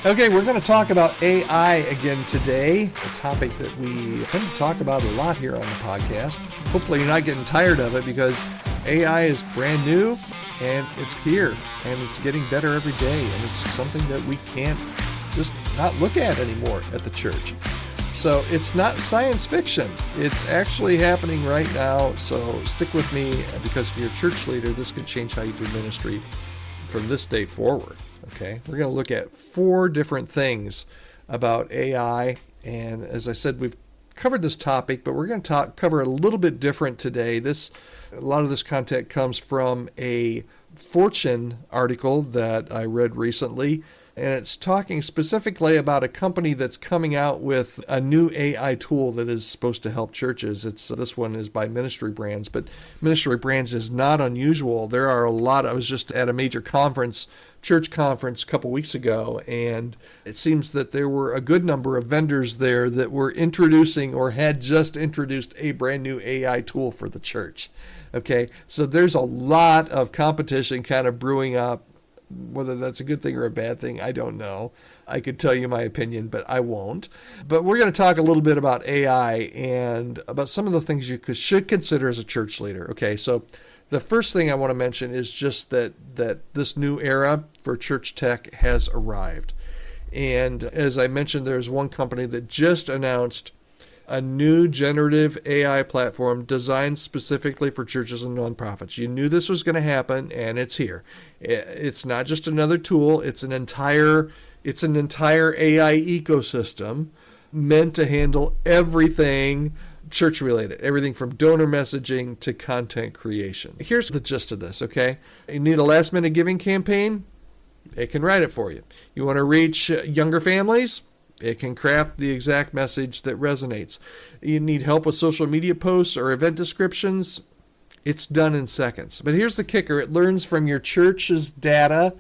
Okay, we're going to talk about AI again today, a topic that we tend to talk about a lot here on the podcast. Hopefully you're not getting tired of it because AI is brand new and it's here and it's getting better every day, and it's something that we can't just not look at anymore at the church. So it's not science fiction. It's actually happening right now. So stick with me, because if you're a church leader, this could change how you do ministry from this day forward. Okay, we're going to look at 4 different things about AI, and as I said, we've covered this topic, but we're going to cover a little bit different today. A lot of this content comes from a Fortune article that I read recently, and it's talking specifically about a company that's coming out with a new AI tool that is supposed to help churches. This one is by Ministry Brands, but Ministry Brands is not unusual. There are a lot. I was just at a major church conference a couple weeks ago, and it seems that there were a good number of vendors there that were introducing or had just introduced a brand new AI tool for the church. Okay, so there's a lot of competition kind of brewing up. Whether that's a good thing or a bad thing, I don't know. I could tell you my opinion, but I won't. But we're going to talk a little bit about AI and about some of the things you should consider as a church leader. Okay, so the first thing I want to mention is just that this new era for church tech has arrived. And as I mentioned, there's one company that just announced a new generative AI platform designed specifically for churches and nonprofits. You knew this was going to happen, and it's here. It's not just another tool. It's an entire AI ecosystem meant to handle everything church-related, everything from donor messaging to content creation. Here's the gist of this, okay? You need a last-minute giving campaign? It can write it for you. You want to reach younger families? It can craft the exact message that resonates. You need help with social media posts or event descriptions? It's done in seconds. But here's the kicker. It learns from your church's data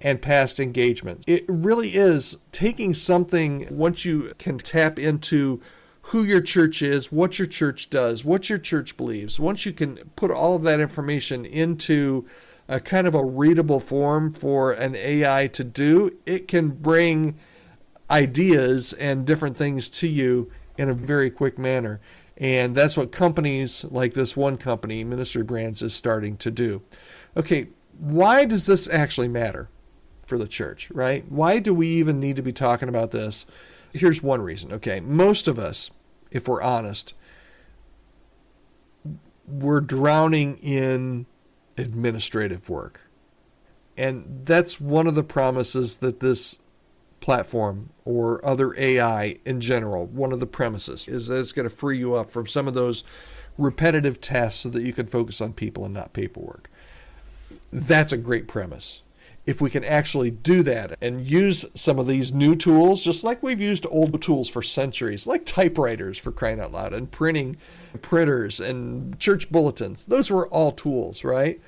and past engagement. It really is taking something, once you can tap into who your church is, what your church does, what your church believes, once you can put all of that information into a kind of a readable form for an AI to do, it can bring ideas and different things to you in a very quick manner. And that's what companies like this one company, Ministry Brands, is starting to do. Okay, why does this actually matter for the church, right? Why do we even need to be talking about this? Here's one reason, okay? Most of us, if we're honest, we're drowning in administrative work. And that's one of the promises that this platform or other AI in general, one of the premises is that it's going to free you up from some of those repetitive tasks so that you can focus on people and not paperwork. That's a great premise. If we can actually do that and use some of these new tools, just like we've used old tools for centuries, like typewriters, for crying out loud, and printers and church bulletins, those were all tools, right?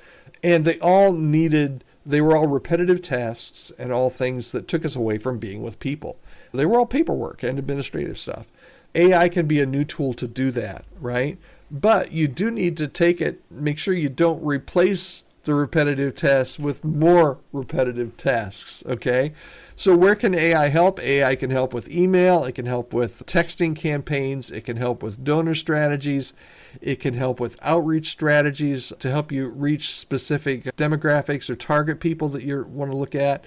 And they were all repetitive tasks and all things that took us away from being with people. They were all paperwork and administrative stuff. AI can be a new tool to do that, right? But you do need to take it, make sure you don't replace the repetitive tasks with more repetitive tasks, okay? So where can AI help? AI can help with email. It can help with texting campaigns. It can help with donor strategies. It can help with outreach strategies to help you reach specific demographics or target people that you want to look at.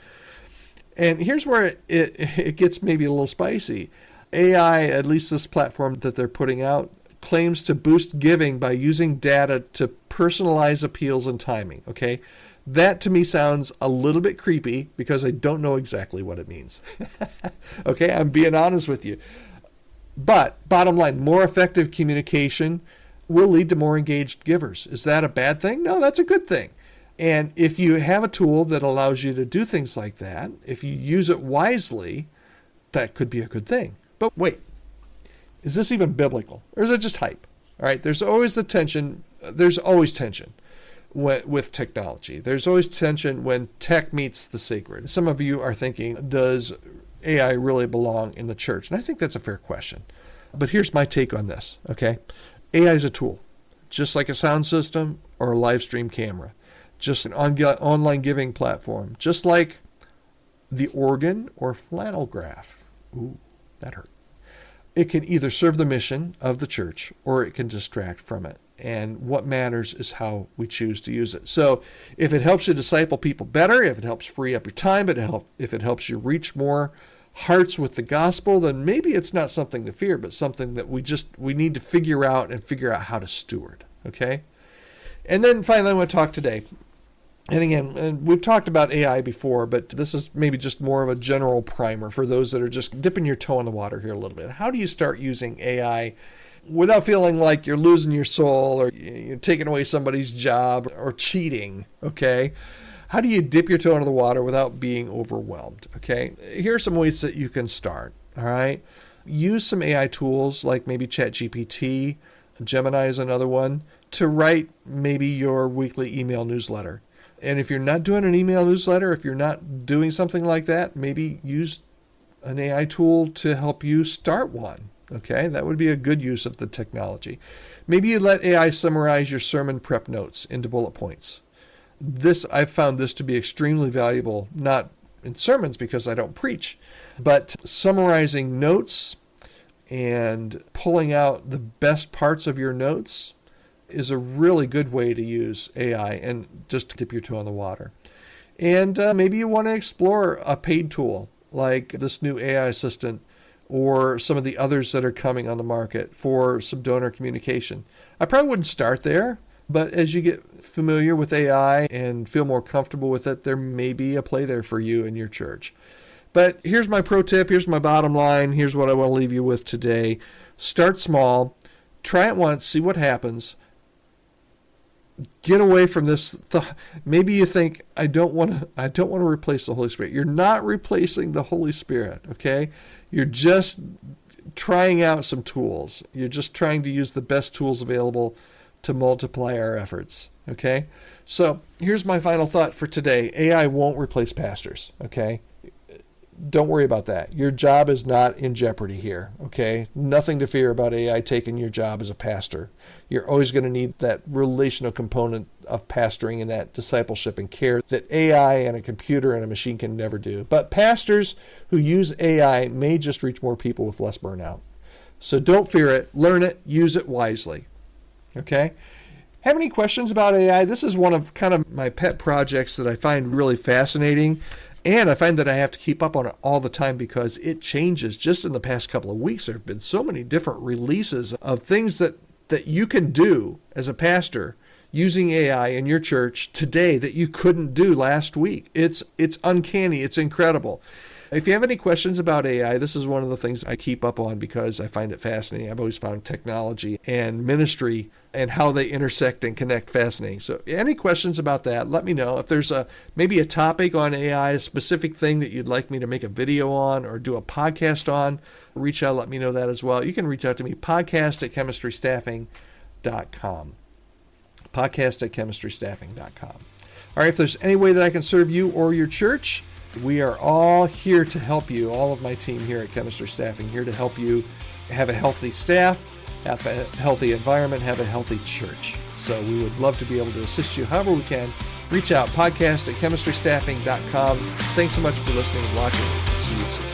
And here's where it gets maybe a little spicy. AI, at least this platform that they're putting out, claims to boost giving by using data to personalize appeals and timing, okay? That to me sounds a little bit creepy because I don't know exactly what it means. Okay, I'm being honest with you. But bottom line, more effective communication will lead to more engaged givers. Is that a bad thing? No, that's a good thing. And if you have a tool that allows you to do things like that, if you use it wisely, that could be a good thing. But wait, is this even biblical? Or is it just hype? All right, there's always tension with technology. There's always tension when tech meets the sacred. Some of you are thinking, does AI really belong in the church? And I think that's a fair question. But here's my take on this, okay? AI is a tool, just like a sound system or a live stream camera, just an online giving platform, just like the organ or flannel graph. Ooh, that hurt. It can either serve the mission of the church or it can distract from it. And what matters is how we choose to use it. So if it helps you disciple people better, if it helps free up your time, if it helps you reach more hearts with the gospel, then maybe it's not something to fear, but something that we need to figure out how to steward. Okay? And then finally, I want to talk today. And again, we've talked about AI before, but this is maybe just more of a general primer for those that are just dipping your toe in the water here a little bit. How do you start using AI without feeling like you're losing your soul or you're taking away somebody's job or cheating, okay? How do you dip your toe into the water without being overwhelmed, okay? Here are some ways that you can start, all right? Use some AI tools like maybe ChatGPT, Gemini is another one, to write maybe your weekly email newsletter. And if you're not doing an email newsletter, if you're not doing something like that, maybe use an AI tool to help you start one. Okay, that would be a good use of the technology. Maybe you let AI summarize your sermon prep notes into bullet points. I've found this to be extremely valuable, not in sermons because I don't preach, but summarizing notes and pulling out the best parts of your notes is a really good way to use AI and just dip your toe in the water. And maybe you want to explore a paid tool like this new AI assistant or some of the others that are coming on the market for some donor communication. I probably wouldn't start there, but as you get familiar with AI and feel more comfortable with it, there may be a play there for you in your church. But here's my pro tip, here's my bottom line, here's what I want to leave you with today. Start small, try it once, see what happens. Get away from this. Maybe you think, I don't want to replace the Holy Spirit. You're not replacing the Holy Spirit, okay? You're just trying out some tools. You're just trying to use the best tools available to multiply our efforts, okay? So here's my final thought for today. AI won't replace pastors, okay? Don't worry about that. Your job is not in jeopardy here, okay? Nothing to fear about AI taking your job as a pastor. You're always going to need that relational component of pastoring and that discipleship and care that AI and a computer and a machine can never do. But pastors who use AI may just reach more people with less burnout. So don't fear it. Learn it. Use it wisely, okay? Have any questions about AI? This is one of kind of my pet projects that I find really fascinating. And I find that I have to keep up on it all the time because it changes. Just in the past couple of weeks, there have been so many different releases of things that you can do as a pastor using AI in your church today that you couldn't do last week. It's uncanny. It's incredible. If you have any questions about AI, this is one of the things I keep up on because I find it fascinating. I've always found technology and ministry and how they intersect and connect fascinating. So any questions about that, let me know. If there's maybe a topic on AI, a specific thing that you'd like me to make a video on or do a podcast on, reach out, let me know that as well. You can reach out to me, podcast@chemistrystaffing.com. Podcast@chemistrystaffing.com. All right, if there's any way that I can serve you or your church, we are all here to help you. All of my team here at Chemistry Staffing here to help you have a healthy staff, have a healthy environment, have a healthy church. So we would love to be able to assist you however we can. Reach out, podcast@chemistrystaffing.com. Thanks so much for listening and watching. See you soon.